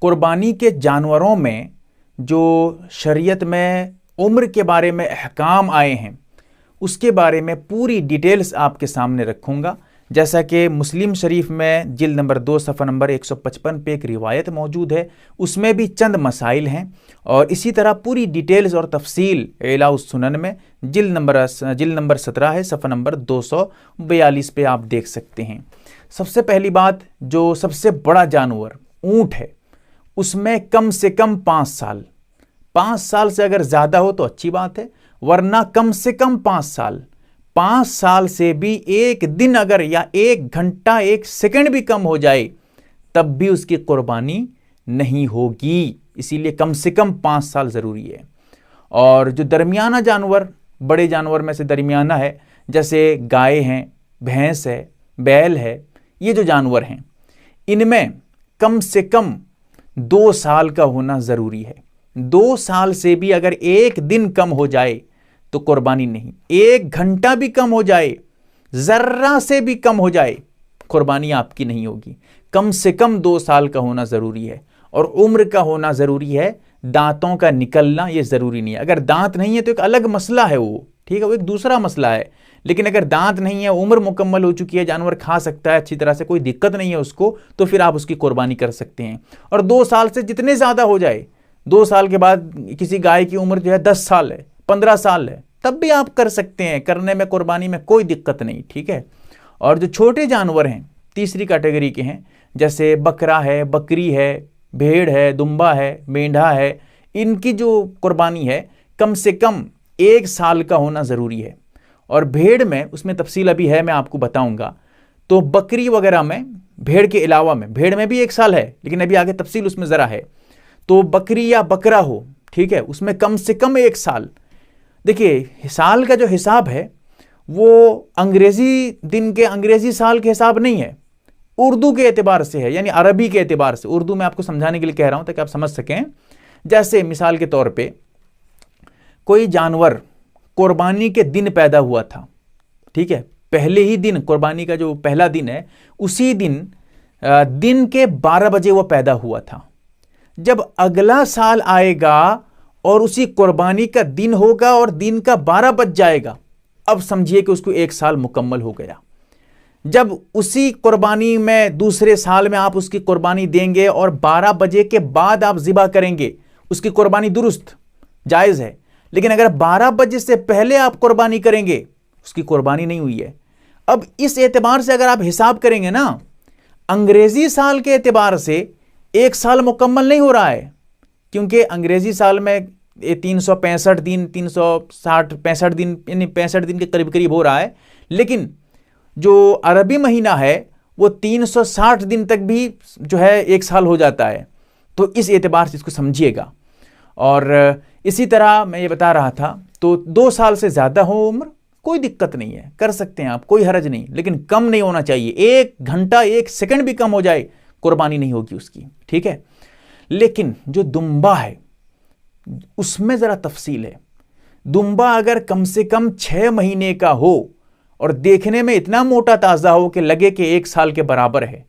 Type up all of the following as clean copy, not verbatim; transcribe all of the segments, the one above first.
قربانی کے جانوروں میں جو شریعت میں عمر کے بارے میں احکام آئے ہیں اس کے بارے میں پوری ڈیٹیلز آپ کے سامنے رکھوں گا، جیسا کہ مسلم شریف میں جلد نمبر 2 صفحہ نمبر 155 پہ ایک روایت موجود ہے، اس میں بھی چند مسائل ہیں، اور اسی طرح پوری ڈیٹیلز اور تفصیل اعلاء السنن میں جلد نمبر 17 ہے، صفحہ نمبر 242 پہ آپ دیکھ سکتے ہیں۔ سب سے پہلی بات، جو سب سے بڑا جانور اونٹ ہے اس میں کم سے کم 5 سال سے اگر زیادہ ہو تو اچھی بات ہے، ورنہ کم سے کم 5 سال سے بھی ایک دن اگر یا 1 گھنٹہ 1 سیکنڈ بھی کم ہو جائے تب بھی اس کی قربانی نہیں ہوگی، اسی لیے کم سے کم 5 سال ضروری ہے۔ اور جو درمیانہ جانور، بڑے جانور میں سے درمیانہ ہے، جیسے گائے ہیں، بھینس ہے، بیل ہے، یہ جو جانور ہیں ان میں کم سے کم 2 سال کا ہونا ضروری ہے۔ 2 سال سے بھی اگر 1 دن کم ہو جائے تو قربانی نہیں، 1 گھنٹہ بھی کم ہو جائے، ذرہ سے بھی کم ہو جائے، قربانی آپ کی نہیں ہوگی۔ کم سے کم 2 سال کا ہونا ضروری ہے، اور عمر کا ہونا ضروری ہے، دانتوں کا نکلنا یہ ضروری نہیں ہے۔ اگر دانت نہیں ہے تو ایک الگ مسئلہ ہے، وہ ٹھیک ہے، وہ ایک دوسرا مسئلہ ہے، لیکن اگر دانت نہیں ہے، عمر مکمل ہو چکی ہے، جانور کھا سکتا ہے اچھی طرح سے، کوئی دقت نہیں ہے اس کو، تو پھر آپ اس کی قربانی کر سکتے ہیں۔ اور 2 سال سے جتنے زیادہ ہو جائے، 2 سال کے بعد کسی گائے کی عمر جو ہے 10 سال ہے، 15 سال ہے، تب بھی آپ کر سکتے ہیں، کرنے میں قربانی میں کوئی دقت نہیں، ٹھیک ہے۔ اور جو چھوٹے جانور ہیں، تیسری کیٹیگری کے ہیں، جیسے بکرا ہے، بکری ہے، بھیڑ ہے، دمبا ہے، مینڈھا ہے، ان کی جو قربانی ہے کم سے کم 1 سال کا ہونا ضروری ہے۔ اور بھیڑ میں، اس میں تفصیل ابھی ہے، میں آپ کو بتاؤں گا، تو بکری وغیرہ میں، بھیڑ کے علاوہ میں، بھیڑ میں بھی 1 سال ہے لیکن ابھی آگے تفصیل اس میں ذرا ہے، تو بکری یا بکرا ہو، ٹھیک ہے، اس میں کم سے کم 1 سال۔ دیکھیے سال کا جو حساب ہے وہ انگریزی سال کے حساب نہیں ہے، اردو کے اعتبار سے ہے، یعنی عربی کے اعتبار سے۔ اردو میں آپ کو سمجھانے کے لیے کہہ رہا ہوں تاکہ آپ سمجھ سکیں۔ جیسے مثال کے طور پہ کوئی جانور قربانی کے دن پیدا ہوا تھا، ٹھیک ہے، پہلے ہی دن، قربانی کا جو پہلا دن ہے اسی دن کے 12 بجے وہ پیدا ہوا تھا۔ جب اگلا سال آئے گا اور اسی قربانی کا دن ہوگا اور دن کا 12 بج جائے گا، اب سمجھیے کہ اس کو 1 سال مکمل ہو گیا۔ جب اسی قربانی میں دوسرے سال میں آپ اس کی قربانی دیں گے اور 12 بجے کے بعد آپ ذبح کریں گے، اس کی قربانی درست جائز ہے، لیکن اگر 12 بجے سے پہلے آپ قربانی کریں گے اس کی قربانی نہیں ہوئی ہے۔ اب اس اعتبار سے اگر آپ حساب کریں گے نا، انگریزی سال کے اعتبار سے 1 سال مکمل نہیں ہو رہا ہے، کیونکہ انگریزی سال میں 365 دن، 365 دن، یعنی 65 دن کے قریب قریب ہو رہا ہے، لیکن جو عربی مہینہ ہے وہ 360 دن تک بھی جو ہے 1 سال ہو جاتا ہے، تو اس اعتبار سے اس کو سمجھیے گا۔ اور اسی طرح میں یہ بتا رہا تھا، تو 2 سال سے زیادہ ہو عمر کوئی دقت نہیں ہے، کر سکتے ہیں آپ، کوئی حرج نہیں، لیکن کم نہیں ہونا چاہیے، 1 گھنٹہ 1 سیکنڈ بھی کم ہو جائے قربانی نہیں ہوگی اس کی، ٹھیک ہے۔ لیکن جو دمبا ہے اس میں ذرا تفصیل ہے۔ دمبا اگر کم سے کم 6 مہینے کا ہو اور دیکھنے میں اتنا موٹا تازہ ہو کہ لگے کہ 1 سال کے برابر ہے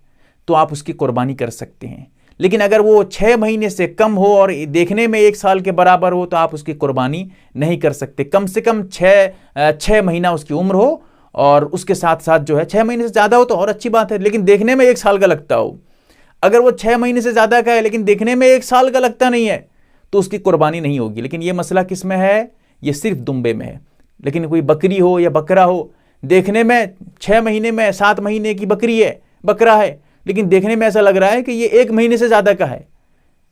تو آپ اس کی قربانی کر سکتے ہیں، لیکن اگر وہ 6 مہینے سے کم ہو اور دیکھنے میں 1 سال کے برابر ہو تو آپ اس کی قربانی نہیں کر سکتے۔ کم سے کم 6 مہینہ اس کی عمر ہو، اور اس کے ساتھ ساتھ جو ہے 6 مہینے سے زیادہ ہو تو اور اچھی بات ہے، لیکن دیکھنے میں 1 سال کا لگتا ہو۔ اگر وہ 6 مہینے سے زیادہ کا ہے لیکن دیکھنے میں 1 سال کا لگتا نہیں ہے تو اس کی قربانی نہیں ہوگی۔ لیکن یہ مسئلہ کس میں ہے؟ یہ صرف دمبے میں ہے۔ لیکن کوئی بکری ہو یا بکرا ہو، دیکھنے میں 6 مہینے میں 7 مہینے کی بکرا ہے، لیکن دیکھنے میں ایسا لگ رہا ہے کہ یہ 1 مہینے سے زیادہ کا ہے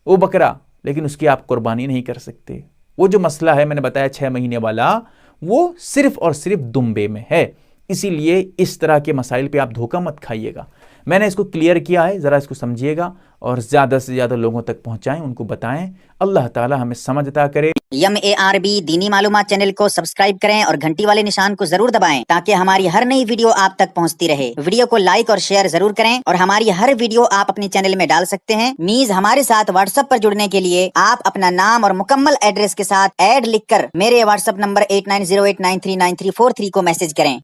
وہ بکرا، لیکن اس کی آپ قربانی نہیں کر سکتے۔ وہ جو مسئلہ ہے میں نے بتایا 6 مہینے والا، وہ صرف اور صرف دمبے میں ہے۔ اسی لیے اس طرح کے مسائل پہ آپ دھوکہ مت کھائیے گا۔ میں نے اس کو کلیئر کیا ہے، ذرا اس کو سمجھیے گا اور زیادہ سے زیادہ لوگوں تک پہنچائیں، ان کو بتائیں۔ اللہ تعالی ہمیں سمجھ عطا کرے۔ MARB دینی معلومات چینل کو سبسکرائب کریں اور گھنٹی والے نشان کو ضرور دبائیں تاکہ ہماری ہر نئی ویڈیو آپ تک پہنچتی رہے۔ ویڈیو کو لائک اور شیئر ضرور کریں، اور ہماری ہر ویڈیو آپ اپنے چینل میں ڈال سکتے ہیں۔ نیز ہمارے ساتھ واٹس ایپ پر جڑنے کے لیے آپ اپنا نام اور مکمل ایڈریس کے ساتھ ایڈ لکھ کر میرے واٹس ایپ نمبر 8908939343 کو میسج کریں۔